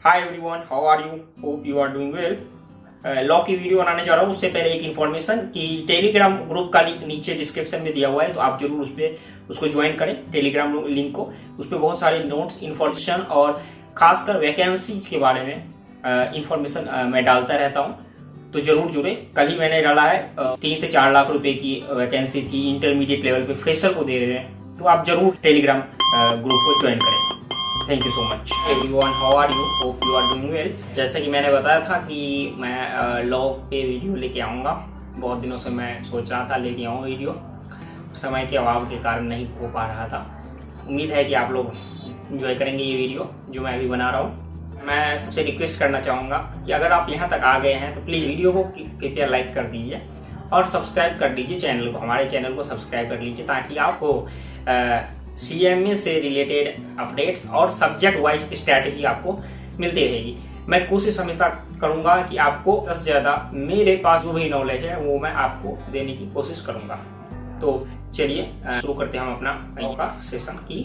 Hi everyone, how are you? Hope you are doing well. Law की video बनाने जा रहा हूँ। उससे पहले एक इन्फॉर्मेशन कि टेलीग्राम ग्रुप का लिंक नीचे डिस्क्रिप्शन में दिया हुआ है, तो आप जरूर उसको ज्वाइन करें, टेलीग्राम लिंक को। उस पर बहुत सारे नोट्स, इन्फॉर्मेशन और खासकर वैकेंसीज के बारे में इन्फॉर्मेशन मैं डालता रहता हूँ, तो जरूर जुड़े। कल ही मैंने डाला है 3 से 4 लाख रुपए की वैकेंसी थी, इंटरमीडिएट लेवल पे फ्रेशर को दे रहे हैं, तो आप जरूर टेलीग्राम ग्रुप को ज्वाइन करें। Thank you so much everyone, how are you? Hope you are doing well. जैसा कि मैंने बताया था कि मैं लॉ पे वीडियो लेके आऊँगा। बहुत दिनों से मैं सोच रहा था लेके आऊँ वीडियो, समय के अभाव के कारण नहीं हो पा रहा था। उम्मीद है कि आप लोग एंजॉय करेंगे ये वीडियो जो मैं अभी बना रहा हूँ। मैं सबसे रिक्वेस्ट करना चाहूँगा कि अगर आप यहाँ तक आ गए हैं तो प्लीज़ वीडियो को कृपया लाइक कर दीजिए और सब्सक्राइब कर दीजिए चैनल को, हमारे चैनल को सब्सक्राइब कर लीजिए, ताकि आपको CMA से रिलेटेड अपडेट्स और सब्जेक्ट वाइज स्ट्रैटेजी आपको मिलती रहेगी। मैं कोशिश हमेशा करूंगा कि आपको सबसे ज़्यादा मेरे पास जो भी नॉलेज है वो मैं आपको देने की कोशिश करूंगा। तो चलिए शुरू करते हैं हम अपना लॉ का सेशन की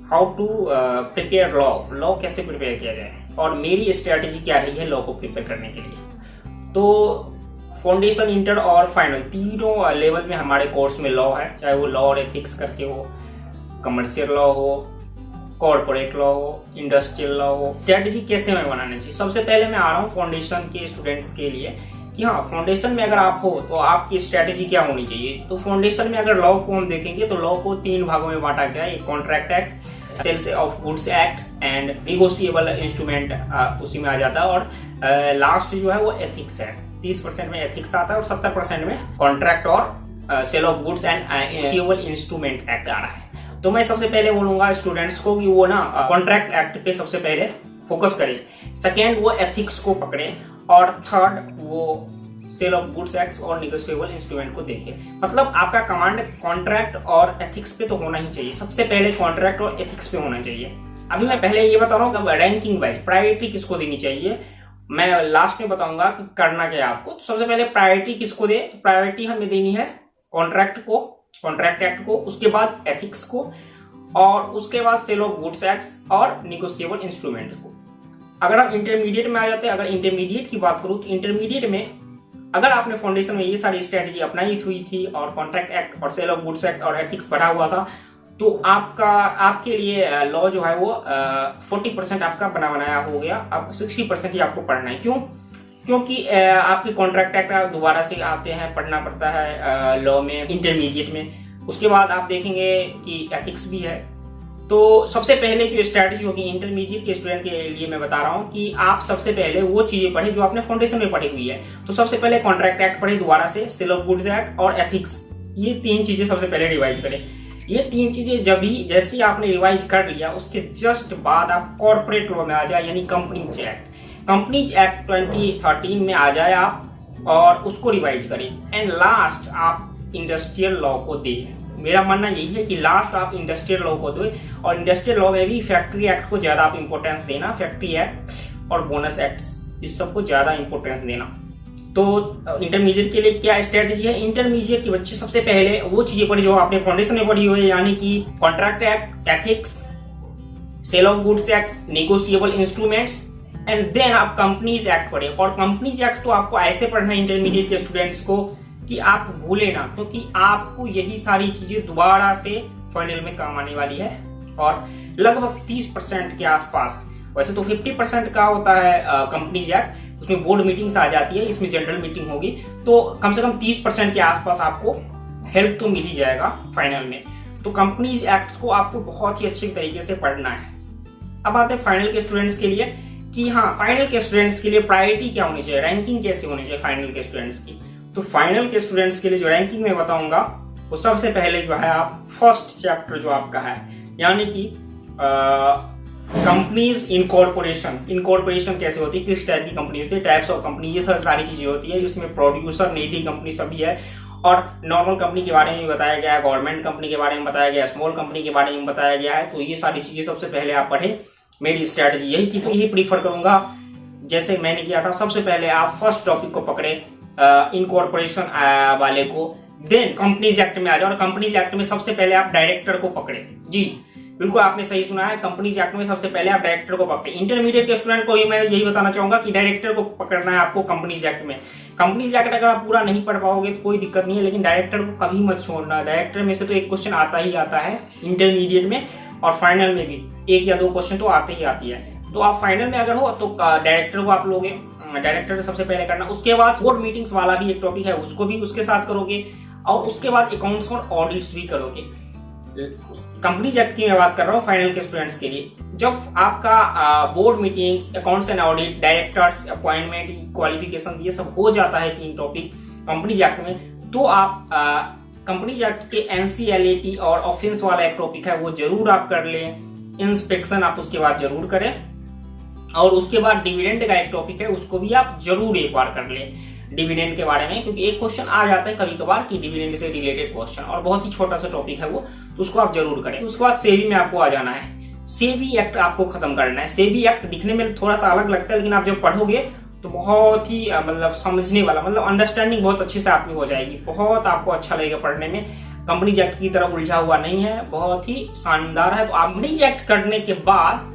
हाउ टू प्रिपेयर लॉ कैसे प्रिपेयर किया जाए और मेरी स्ट्रैटेजी क्या रही है लॉ को प्रिपेयर करने के लिए। तो फाउंडेशन, इंटर और फाइनल तीनों लेवल में हमारे कोर्स में लॉ है, चाहे वो लॉ और एथिक्स करके हो, कमर्शियल लॉ हो, कॉर्पोरेट लॉ हो, इंडस्ट्रियल लॉ हो। स्ट्रेटजी कैसे हमें बनानी चाहिए? सबसे पहले मैं आ रहा हूँ फाउंडेशन के स्टूडेंट्स के लिए कि हाँ, फाउंडेशन में अगर आप हो तो आपकी स्ट्रेटजी क्या होनी चाहिए। तो फाउंडेशन में अगर लॉ को हम देखेंगे तो लॉ को 3 भागों में बांटा गया है। एक contract act, sales of goods act and negotiable instrument उसी में आ जाता है, और लास्ट जो है वो एथिक्स है। 30% में एथिक्स आता है और 70% में कॉन्ट्रैक्ट और sale of goods and negotiable instrument act आ रहा है। तो मैं सबसे पहले बोलूंगा स्टूडेंट्स को कि वो ना कॉन्ट्रैक्ट एक्ट पे सबसे पहले फोकस करें, सेकेंड वो एथिक्स को पकड़े, और थर्ड वो सेल ऑफ गुड्स एक्ट और निगोशिएबल इंस्ट्रूमेंट को देखें। मतलब आपका कमांड कॉन्ट्रैक्ट और एथिक्स पे तो होना ही चाहिए, सबसे पहले कॉन्ट्रैक्ट और एथिक्स पे होना चाहिए। अभी मैं पहले ये बता रहा हूँ कि रैंकिंग वाइज प्रायोरिटी किसको देनी चाहिए, मैं लास्ट में बताऊंगा कि करना क्या है आपको। तो सबसे पहले प्रायोरिटी किसको दे? प्रायोरिटी हमें देनी है कॉन्ट्रैक्ट को, कॉन्ट्रैक्ट एक्ट को, उसके बाद एथिक्स को, और उसके बाद सेल ऑफ गुड्स एक्ट और निगोशिएबल इंस्ट्रूमेंट को। अगर आप इंटरमीडिएट में आ जाते हैं, अगर इंटरमीडिएट की बात करूं तो इंटरमीडिएट में अगर आपने फाउंडेशन में ये सारी स्ट्रेटजी अपनाई हुई थी और कॉन्ट्रैक्ट एक्ट और सेल ऑफ गुड्स एक्ट और एथिक्स पढ़ा हुआ था, तो आपके लिए लॉ जो है वो 40% आपका बनाया हो गया। अब 60% ही आपको पढ़ना है। क्यों? क्योंकि आपके कॉन्ट्रैक्ट एक्ट दोबारा से आते हैं, पढ़ना पड़ता है लॉ में, इंटरमीडिएट में। उसके बाद आप देखेंगे कि एथिक्स भी है। तो सबसे पहले जो स्ट्रैटेजी होगी इंटरमीडिएट के स्टूडेंट के लिए मैं बता रहा हूं कि आप सबसे पहले वो चीजें पढ़े जो आपने फाउंडेशन में पढ़ी हुई है। तो सबसे पहले कॉन्ट्रैक्ट एक्ट पढ़े दोबारा से, सेल ऑफ गुड्स एक्ट और एथिक्स, ये 3 चीजें सबसे पहले रिवाइज करें। ये 3 चीजें जब भी जैसे आपने रिवाइज कर लिया, उसके जस्ट बाद आप कॉर्पोरेट लॉ में आ जाए, यानी कंपनीज एक्ट। कंपनीज एक्ट 2013 में आ जाए आप और उसको रिवाइज करें। एंड लास्ट आप इंडस्ट्रियल लॉ को दें। मेरा मानना यही है कि लास्ट आप इंडस्ट्रियल लॉ को दो, और इंडस्ट्रियल लॉ में भी फैक्ट्री एक्ट को ज्यादा आप इंपॉर्टेंस देना, फैक्ट्री एक्ट और बोनस एक्ट इस सबको ज्यादा इंपॉर्टेंस देना। तो इंटरमीडिएट के लिए क्या स्ट्रेटेजी है? इंटरमीडिएट के बच्चे सबसे पहले वो चीजें पढ़ी जो आपने फाउंडेशन में पढ़ी हुई है, यानी कि contract act, ethics, sale of goods act, negotiable instruments, and then आप कंपनीज एक्ट पढ़े। और कंपनीज एक्ट तो आपको ऐसे पढ़ना है इंटरमीडिएट के स्टूडेंट्स को कि आप भूले ना, क्योंकि आपको यही सारी चीजें दोबारा से फाइनल में काम आने वाली है। और लगभग 30% के आसपास, वैसे तो 50% का होता है कंपनीज एक्ट, उसमें बोर्ड मीटिंग्स आ जाती है, इसमें जनरल मीटिंग होगी, तो कम से कम 30% के आसपास आपको हेल्प तो मिल ही जाएगा फाइनल में। तो कंपनीज एक्ट को आपको बहुत ही अच्छे तरीके से पढ़ना है। अब आते हैं फाइनल के स्टूडेंट्स के लिए कि हाँ, फाइनल के स्टूडेंट्स के लिए प्रायोरिटी क्या होनी चाहिए, रैंकिंग कैसे होनी चाहिए फाइनल के स्टूडेंट्स की। तो फाइनल के स्टूडेंट्स के लिए जो रैंकिंग में बताऊंगा वो सबसे पहले जो है आप फर्स्ट चैप्टर जो आपका है, यानी कि कंपनीज इनकॉर्पोरेशन कैसे होती है, किस टाइप की कंपनी होती है, टाइप्स ऑफ कंपनी, ये सारी चीजें होती है। इसमें प्रोड्यूसर, निधि कंपनी सभी है, और नॉर्मल कंपनी के बारे में बताया गया है, गवर्नमेंट कंपनी के बारे में बताया गया है, स्मॉल कंपनी के बारे में बताया गया है। तो ये सारी चीजें सबसे पहले आप पढ़े। मेरी स्ट्रेटजी यही थी, तो यही प्रीफर करूंगा जैसे मैंने किया था। सबसे पहले आप फर्स्ट टॉपिक को पकड़े, इनकॉर्पोरेशन वाले को, देन कंपनीज एक्ट में आ जाओ, और कंपनीज एक्ट में सबसे पहले आप डायरेक्टर को पकड़े। जी, बिल्कुल आपने सही सुना है, कंपनीज एक्ट में सबसे पहले आप डायरेक्टर को पकड़े। इंटरमीडिएट के स्टूडेंट को ही मैं यही बताना चाहूंगा कि डायरेक्टर को पकड़ना है आपको कंपनीज एक्ट में। कंपनीज एक्ट अगर आप पूरा नहीं पढ़ पाओगे तो कोई दिक्कत नहीं है, लेकिन डायरेक्टर को कभी मत छोड़ना। डायरेक्टर में से तो एक क्वेश्चन आता ही आता है इंटरमीडिएट में, और फाइनल में भी 1 या 2 क्वेश्चन तो आते ही आती है। तो आप फाइनल में अगर हो तो डायरेक्टर को आप लोगे, डायरेक्टर सबसे पहले करना। उसके बाद बोर्ड मीटिंग्स वाला भी एक टॉपिक है, उसको भी उसके साथ करोगे, और उसके बाद अकाउंट्स और ऑडिट्स भी करोगे। कंपनीज एक्ट की मैं बात कर रहा हूँ फाइनल के स्टूडेंट्स के लिए। जब आपका board meetings, accounts and audit, directors appointment, qualification, ये सब हो जाता है 3 टॉपिक कंपनीज एक्ट में, तो आप कंपनीज एक्ट के एनसीएलएटी और ऑफेंस वाला एक टॉपिक है वो जरूर आप कर लें। इंस्पेक्शन आप उसके बाद जरूर करें, और उसके बाद डिविडेंड का एक टॉपिक है उसको भी आप जरूर एक बार कर लें डिविडेंड के बारे में, क्योंकि एक क्वेश्चन आ जाता है कभी कभार कि डिविडेंड से रिलेटेड क्वेश्चन, और बहुत ही छोटा सा टॉपिक है वो, तो उसको आप जरूर करें। उसके बाद सेबी में आपको आ जाना है। सेबी एक्ट आपको खत्म करना है। सेबी एक्ट दिखने में थोड़ा सा अलग लगता है, लेकिन आप जब पढ़ोगे तो बहुत ही मतलब समझने वाला, मतलब अंडरस्टैंडिंग बहुत अच्छे से आपकी हो जाएगी, बहुत आपको अच्छा लगेगा पढ़ने में। कंपनीज एक्ट की तरफ उलझा हुआ नहीं है, बहुत ही शानदार है। तो कंपनीज एक्ट करने के बाद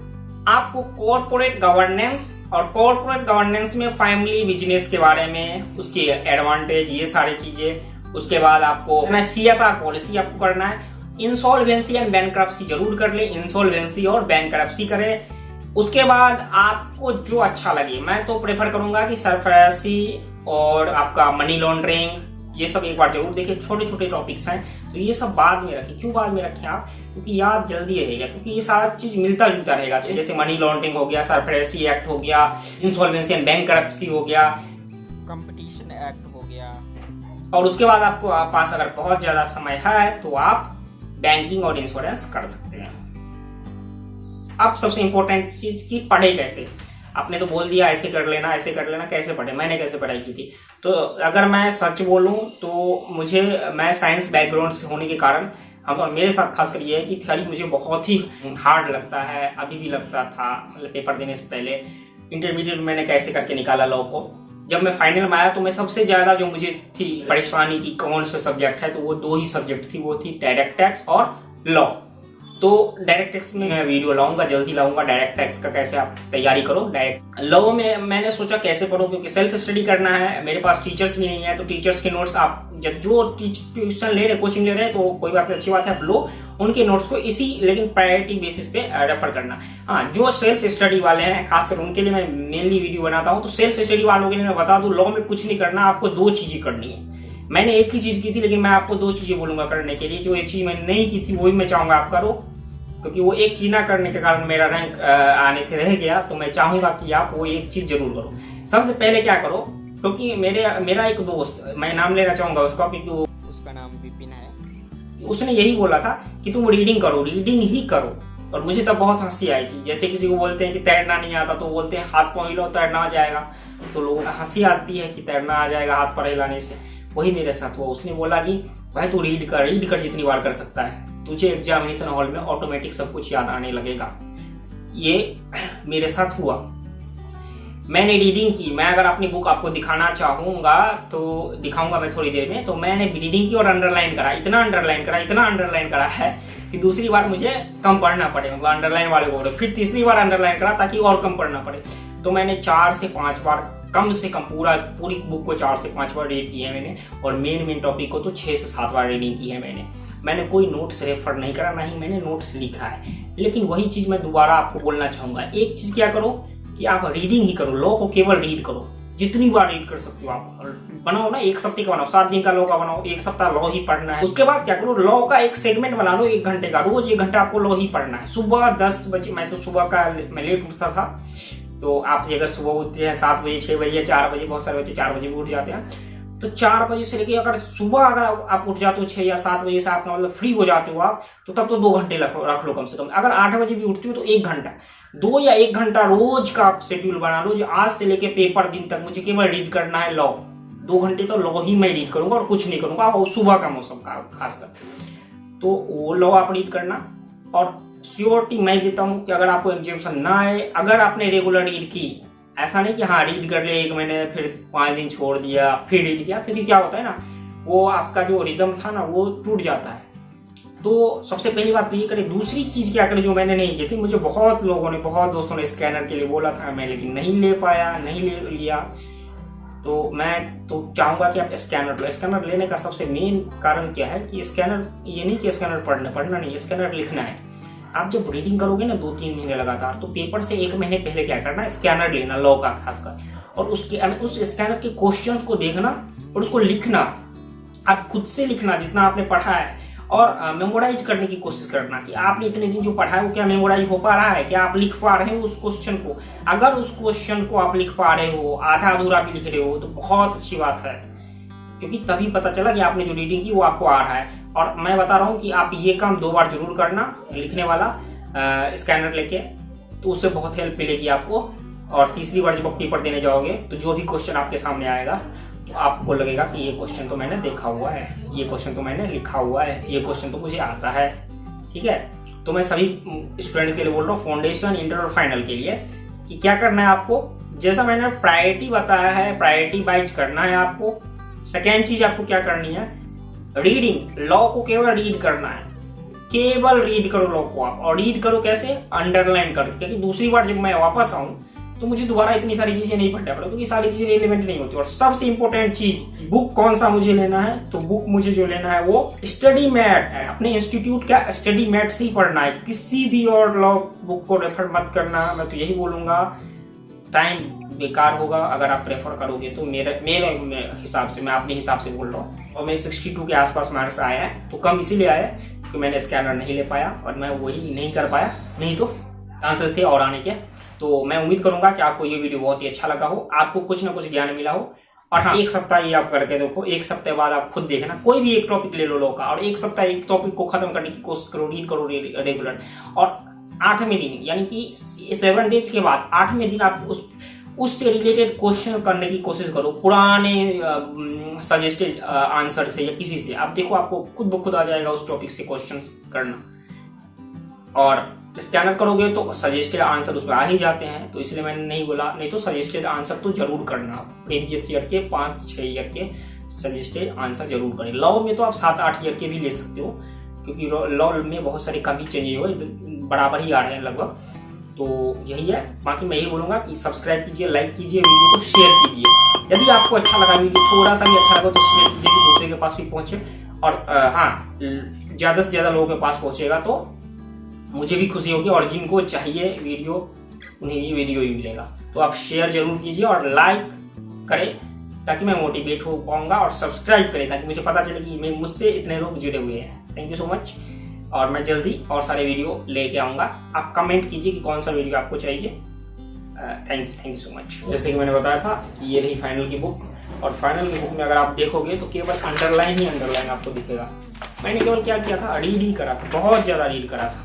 आपको कॉर्पोरेट गवर्नेंस, और कॉर्पोरेट गवर्नेंस में फैमिली बिजनेस के बारे में, उसकी एडवांटेज, ये सारी चीजें। उसके बाद आपको CSR पॉलिसी आपको करना है। इंसॉल्वेंसी एंड बैंकरप्सी जरूर कर ले, इंसॉल्वेंसी और बैंकरप्सी करें। उसके बाद आपको जो अच्छा लगे, मैं तो प्रेफर करूंगा कि सरफराजी और आपका मनी लॉन्ड्रिंग, ये सब एक बार जरूर देखिए। छोटे छोटे टॉपिक्स हैं तो ये सब बाद में रखें। क्यों बाद में रखें आप? क्योंकि याद जल्दी रहेगा, क्योंकि ये सारा चीज मिलता जुलता रहेगा। तो जैसे मनी लॉन्ड्रिंग हो गया, सरफराजी एक्ट हो गया, इंसॉल्वेंसी एंड बैंकरप्सी हो गया, कंपटीशन एक्ट हो गया, और उसके बाद आपको पास अगर बहुत ज्यादा समय है तो आप बैंकिंग और इंश्योरेंस कर सकते हैं। अब सबसे इंपॉर्टेंट चीज की पढ़े कैसे। आपने तो बोल दिया ऐसे कर लेना, ऐसे कर लेना, कैसे पढ़े? मैंने कैसे पढ़ाई की थी? तो अगर मैं सच बोलूं तो मैं साइंस बैकग्राउंड से होने के कारण, और मेरे साथ खासकर ये है कि थ्योरी मुझे बहुत ही हार्ड लगता है, अभी भी लगता था, मतलब पेपर देने से पहले। इंटरमीडिएट में मैंने कैसे करके निकाला लॉ को। जब मैं फाइनल में आया तो मैं सबसे ज्यादा जो मुझे थी परेशानी की कौन से सब्जेक्ट है, तो वो 2 ही सब्जेक्ट थी, वो थी डायरेक्ट टैक्स और लॉ। तो डायरेक्ट टैक्स में मैं वीडियो लाऊंगा, जल्दी लाऊंगा डायरेक्ट टैक्स का, कैसे आप तैयारी करो। डायरेक्ट लॉ में मैंने सोचा कैसे पढ़ो, क्योंकि सेल्फ स्टडी करना है, मेरे पास टीचर्स भी नहीं है, तो टीचर्स के नोट्स आप जो ट्यूशन ले रहे, कोचिंग ले रहे हैं, तो कोई बात नहीं, अच्छी बात है, आप लो उनके नोट्स को इसी, लेकिन प्रायोरिटी बेसिस पे रेफर करना। हाँ, जो सेल्फ स्टडी वाले हैं खासकर उनके लिए मैं मेनली वीडियो बनाता हूँ। तो सेल्फ स्टडी वालों के लिए मैं बता दूं, लॉ में कुछ नहीं करना, आपको 2 चीजें करनी है। मैंने एक ही चीज की थी, लेकिन मैं आपको 2 चीजें बोलूंगा करने के लिए। जो एक चीज मैंने नहीं की थी वो भी मैं चाहूंगा आप करो, क्योंकि वो एक चीज ना करने के कारण मेरा रैंक आने से रह गया। तो मैं चाहूंगा कि आप वो एक चीज जरूर करो। सबसे पहले क्या करो, क्योंकि मेरा एक दोस्त, मैं नाम लेना चाहूंगा उसका, क्योंकि उसका नाम विपिन है, उसने यही बोला था कि तुम रीडिंग करो, रीडिंग ही करो। और मुझे तब बहुत हंसी आई थी। जैसे किसी को बोलते हैं कि तैरना नहीं आता तो बोलते हैं हाथ पांव हिलाओ तैरना आ जाएगा, तो लोगों को हंसी आती है कि तैरना आ जाएगा हाथ पर हिलाने से। वही मेरे साथ हुआ। उसने बोला कि भाई तू रीड कर जितनी बार कर सकता है, तुझे एग्जामिनेशन हॉल में ऑटोमेटिक सब कुछ याद आने लगेगा। ये मेरे साथ हुआ। मैंने रीडिंग की। मैं अगर अपनी बुक आपको दिखाना चाहूंगा तो दिखाऊंगा मैं थोड़ी देर में। तो मैंने रीडिंग की और अंडरलाइन करा, इतना अंडरलाइन करा है कि दूसरी बार मुझे कम पढ़ना पड़े, मतलब अंडरलाइन वाले को। फिर तीसरी बार अंडरलाइन करा ताकि और कम पढ़ना पड़े। तो मैंने 4 से 5 बार कम से कम पूरी बुक को 4 से 5 बार रीड की है मैंने, और मेन टॉपिक को तो 6 से 7 बार रीडिंग की है मैंने कोई नोट्स रेफर नहीं करा, ना ही मैंने नोट्स लिखा है। लेकिन वही चीज मैं दोबारा आपको बोलना चाहूंगा। एक चीज क्या करो कि आप रीडिंग ही करो, लॉ को केवल रीड करो, जितनी बार रीड कर सकते हो आप। बनाओ ना, 1 सप्ताह का बनाओ, 7 दिन का लॉ का बनाओ, 1 सप्ताह लॉ ही पढ़ना है। उसके बाद क्या करो, लॉ का एक सेगमेंट बना लो 1 घंटे का, रोज 1 घंटा आपको लॉ ही पढ़ना है। सुबह 10 बजे, मैं तो सुबह का मैं लेट उठता था, तो आप अगर सुबह उठते हैं 7 बजे, 6 बजे, 4 बजे, बहुत सारे बच्चे 4 बजे भी उठ जाते हैं, तो 4 बजे से लेके अगर सुबह अगर आप उठ जाते हो 6 या 7 बजे से, आप मतलब फ्री हो जाते हो आप, तो तब तो 2 घंटे रख लो कम से कम। अगर 8 बजे भी उठते हो तो 1 घंटा, 2 या 1 घंटा रोज का आप शेड्यूल बना लो। जो आज से लेके पेपर दिन तक मुझे केवल रीड करना है लॉ। 2 घंटे तो लॉ ही मैं रीड करूंगा और कुछ नहीं करूंगा, और सुबह का मौसम का खासकर, तो वो लॉ आप रीड करना। और श्योरिटी मैं देता हूं कि अगर आपको एग्जामिनेशन ना आए, अगर आपने रेगुलर रीड की, ऐसा नहीं कि हाँ रीड कर ले 1 महीने फिर 5 दिन छोड़ दिया फिर रीड किया, क्योंकि क्या होता है ना, वो आपका जो रिदम था ना वो टूट जाता है। तो सबसे पहली बात तो ये करें। दूसरी चीज क्या करें जो मैंने नहीं की थी, मुझे बहुत लोगों ने, बहुत दोस्तों ने स्कैनर के लिए बोला था, मैं लेकिन नहीं ले पाया, नहीं ले लिया। तो मैं तो चाहूंगा कि आप स्कैनर लो। स्कैनर लेने का सबसे मेन कारण क्या है कि स्कैनर, ये नहीं कि स्कैनर पढ़ना नहीं, स्कैनर लिखना है। आप जब रीडिंग करोगे ना 2-3 महीने लगातार, तो पेपर से 1 महीने पहले क्या करना है, स्कैनर लेना, लॉ का खासकर, और उस स्कैनर के क्वेश्चंस को देखना और उसको लिखना। आप खुद से लिखना जितना आपने पढ़ा है, और मेमोराइज करने की कोशिश करना कि आपने इतने दिन जो पढ़ा है वो क्या मेमोराइज हो पा रहा है, क्या आप लिख पा रहे हो उस क्वेश्चन को। अगर उस क्वेश्चन को आप लिख पा रहे हो, आधा अधूरा भी लिख रहे हो, तो बहुत अच्छी बात है, क्योंकि तभी पता चला कि आपने जो रीडिंग की वो आपको आ रहा है। और मैं बता रहा हूँ कि आप ये काम 2 बार जरूर करना, लिखने वाला स्कैनर लेके, तो उससे बहुत हेल्प मिलेगी आपको। और तीसरी बार जब आप पेपर देने जाओगे तो जो भी क्वेश्चन आपके सामने आएगा, तो आपको लगेगा कि ये क्वेश्चन तो मैंने देखा हुआ है, ये क्वेश्चन तो मैंने लिखा हुआ है, ये क्वेश्चन तो मुझे आता है। ठीक है, तो मैं सभी स्टूडेंट के लिए बोल रहा हूँ, फाउंडेशन, इंटर और फाइनल के लिए, कि क्या करना है आपको। जैसा मैंने प्रायोरिटी बताया है, प्रायोरिटी वाइज करना है आपको। सेकेंड चीज आपको क्या करनी है, रीडिंग, लॉ को केवल रीड करना है, केवल रीड करो लॉ को आप। और रीड करो कैसे, अंडरलाइन करके, क्योंकि दूसरी बार जब मैं वापस आऊं तो मुझे दोबारा इतनी सारी चीजें नहीं पढ़ना पड़ेगा, क्योंकि सारी चीजें रिलेवेंट नहीं होती। और सबसे इंपॉर्टेंट चीज, बुक कौन सा मुझे लेना है, तो बुक मुझे जो लेना है वो स्टडी मैट है। अपने इंस्टीट्यूट का स्टडी मैट से ही पढ़ना है, किसी भी और लॉ बुक को रेफर मत करना। मैं तो यही बोलूंगा, टाइम बेकार होगा अगर आप प्रेफर करोगे तो। मेरे हिसाब से, मैं अपने हिसाब से बोल रहा हूँ। और मेरे 62 के आसपास मार्क्स आया है, तो कम इसीलिए आया क्योंकि मैंने स्कैनर नहीं ले पाया और मैं वही नहीं कर पाया, नहीं तो चांसेस थे और आने के। तो मैं उम्मीद करूंगा कि आपको ये वीडियो बहुत ही अच्छा लगा हो, आपको कुछ ना कुछ ज्ञान मिला हो। और हाँ, 1 सप्ताह ये आप करके देखो, 1 सप्ताह बाद आप खुद देखना, कोई भी एक टॉपिक ले लो लॉ का, और 1 सप्ताह एक टॉपिक को खत्म करने की कोशिश करो, रीड करो रेगुलर। और 8वें दिन, यानी कि 7 डेज के बाद 8वें दिन आप उससे रिलेटेड क्वेश्चन करने की कोशिश करो, पुराने सजेस्टेड आंसर से या किसी से। आप देखो, आपको खुद ब खुद आ जाएगा उस टॉपिक से क्वेश्चन करना। और स्कैनर करोगे तो सजेस्टेड आंसर उसमें आ ही जाते हैं, तो इसलिए मैंने नहीं बोला, नहीं तो सजेस्टेड आंसर तो जरूर करना। प्रीवियस ईयर के 5-6 ईयर के सजेस्टेड आंसर जरूर करें। लॉ में तो आप 7-8 ईयर के भी ले सकते हो, क्योंकि लॉ में बहुत सारे कमी चेंज हुए, बराबर ही आ रहे हैं लगभग। तो यही है, बाकी मैं यही बोलूंगा कि सब्सक्राइब कीजिए, लाइक कीजिए, वीडियो को शेयर कीजिए। यदि आपको अच्छा लगा, वीडियो थोड़ा सा भी अच्छा लगा तो शेयर कीजिए कि दूसरे के पास भी पहुंचे। और हाँ, ज्यादा से ज्यादा लोगों के पास पहुंचेगा तो मुझे भी खुशी होगी, और जिनको चाहिए वीडियो उन्हें ये वीडियो ही मिलेगा। तो आप शेयर जरूर कीजिए और लाइक करें ताकि मैं मोटिवेट हो पाऊंगा, और सब्सक्राइब करें ताकि मुझे पता चले कि मुझसे इतने लोग जुड़े हुए हैं। थैंक यू सो मच, और मैं जल्दी और सारे वीडियो लेके आऊंगा। आप कमेंट कीजिए कि कौन सा वीडियो आपको चाहिए। Thank you so much. जैसे कि मैंने बताया था कि ये रही फाइनल की बुक, और फाइनल की बुक में अगर आप देखोगे तो केवल अंडरलाइन ही अंडरलाइन आपको दिखेगा। मैंने केवल क्या किया था, रीड ही करा था, बहुत ज्यादा रीड करा था।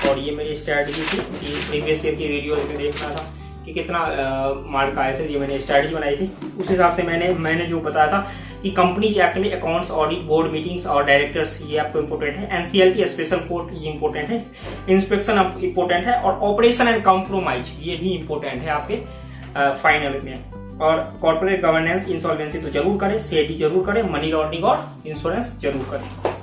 और ये मेरी स्ट्रैटेजी थी कि प्रीवियस ईयर की वीडियो में देखना था कि कितना मार्क आए थे। ये मैंने स्ट्रैटेजी बनाई थी, उस हिसाब से मैंने जो बताया था कि कंपनीज एक्ट में अकाउंट्स, ऑडिट, बोर्ड मीटिंग्स और डायरेक्टर्स, ये आपको इंपॉर्टेंट है। एनसीएलटी स्पेशल कोर्ट, ये इंपॉर्टेंट है। इंस्पेक्शन इंपॉर्टेंट है, और ऑपरेशन एंड कॉम्प्रोमाइज, ये भी इंपॉर्टेंट है आपके फाइनल में। और कॉर्पोरेट गवर्नेंस, इंसॉल्वेंसी तो जरूर करें, सीआईटी जरूर करें, मनी लॉन्ड्रिंग और इंश्योरेंस जरूर करें।